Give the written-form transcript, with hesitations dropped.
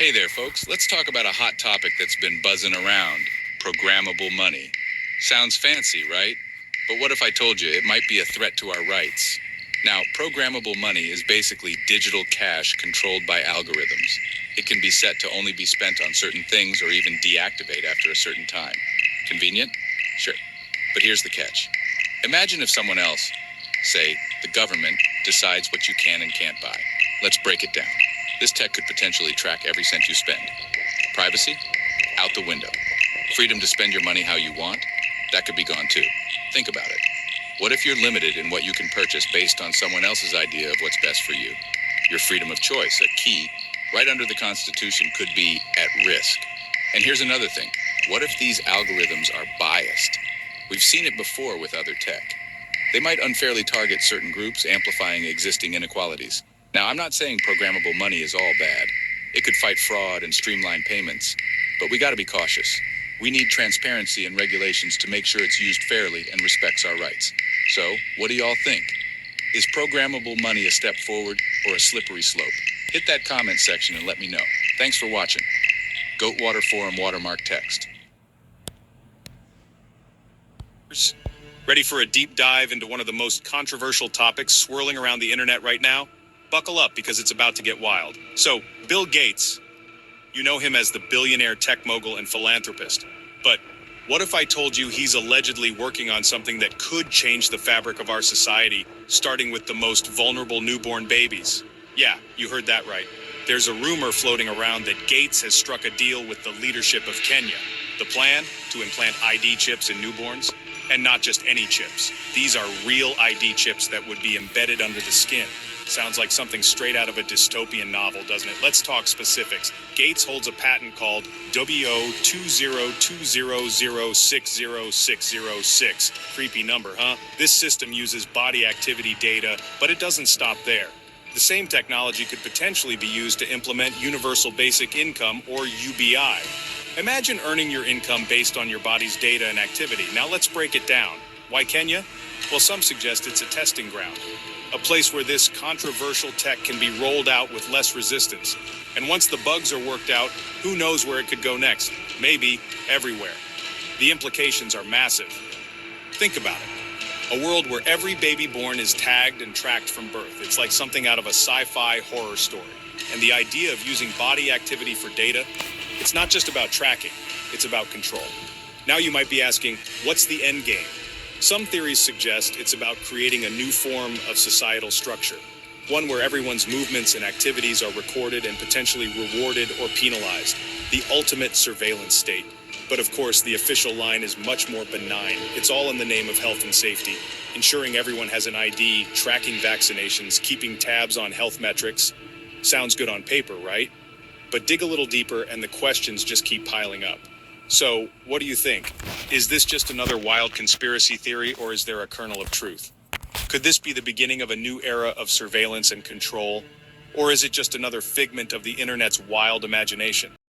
Hey there, folks. Let's talk about a hot topic that's been buzzing around: programmable money. Sounds fancy, right? But what if I told you it might be a threat to our rights? Now, programmable money is basically digital cash controlled by algorithms. It can be set to only be spent on certain things or even deactivate after a certain time. Convenient? Sure. But here's the catch. Imagine if someone else, say the government, decides what you can and can't buy. Let's break it down. This tech could potentially track every cent you spend. Privacy? Out the window. Freedom to spend your money how you want? That could be gone too. Think about it. What if you're limited in what you can purchase based on someone else's idea of what's best for you? Your freedom of choice, a key, right under the Constitution, could be at risk. And here's another thing. What if these algorithms are biased? We've seen it before with other tech. They might unfairly target certain groups, amplifying existing inequalities. Now, I'm not saying programmable money is all bad. It could fight fraud and streamline payments. But we gotta be cautious. We need transparency and regulations to make sure it's used fairly and respects our rights. So, what do y'all think? Is programmable money a step forward or a slippery slope? Hit that comment section and let me know. Thanks for watching. Goatwater Forum watermark text. Ready for a deep dive into one of the most controversial topics swirling around the internet right now? Buckle up because it's about to get wild. So, Bill Gates, you know him as the billionaire tech mogul and philanthropist. But what if I told you he's allegedly working on something that could change the fabric of our society, starting with the most vulnerable newborn babies? Yeah, you heard that right. There's a rumor floating around that Gates has struck a deal with the leadership of Kenya. The plan? To implant ID chips in newborns? And not just any chips. These are real ID chips that would be embedded under the skin. Sounds like something straight out of a dystopian novel, doesn't it? Let's talk specifics. Gates holds a patent called WO20200606606. Creepy number, huh? This system uses body activity data, but it doesn't stop there. The same technology could potentially be used to implement Universal Basic Income, or UBI. Imagine earning your income based on your body's data and activity. Now let's break it down. Why Kenya? Well, some suggest it's a testing ground. A place where this controversial tech can be rolled out with less resistance. And once the bugs are worked out, who knows where it could go next? Maybe everywhere. The implications are massive. Think about it. A world where every baby born is tagged and tracked from birth. It's like something out of a sci-fi horror story. And the idea of using body activity for data, it's not just about tracking, it's about control. Now you might be asking, what's the end game? Some theories suggest it's about creating a new form of societal structure, one where everyone's movements and activities are recorded and potentially rewarded or penalized, the ultimate surveillance state. But of course, the official line is much more benign. It's all in the name of health and safety, ensuring everyone has an ID, tracking vaccinations, keeping tabs on health metrics. Sounds good on paper, right? But dig a little deeper and the questions just keep piling up. So, what do you think? Is this just another wild conspiracy theory, or is there a kernel of truth? Could this be the beginning of a new era of surveillance and control? Or is it just another figment of the internet's wild imagination?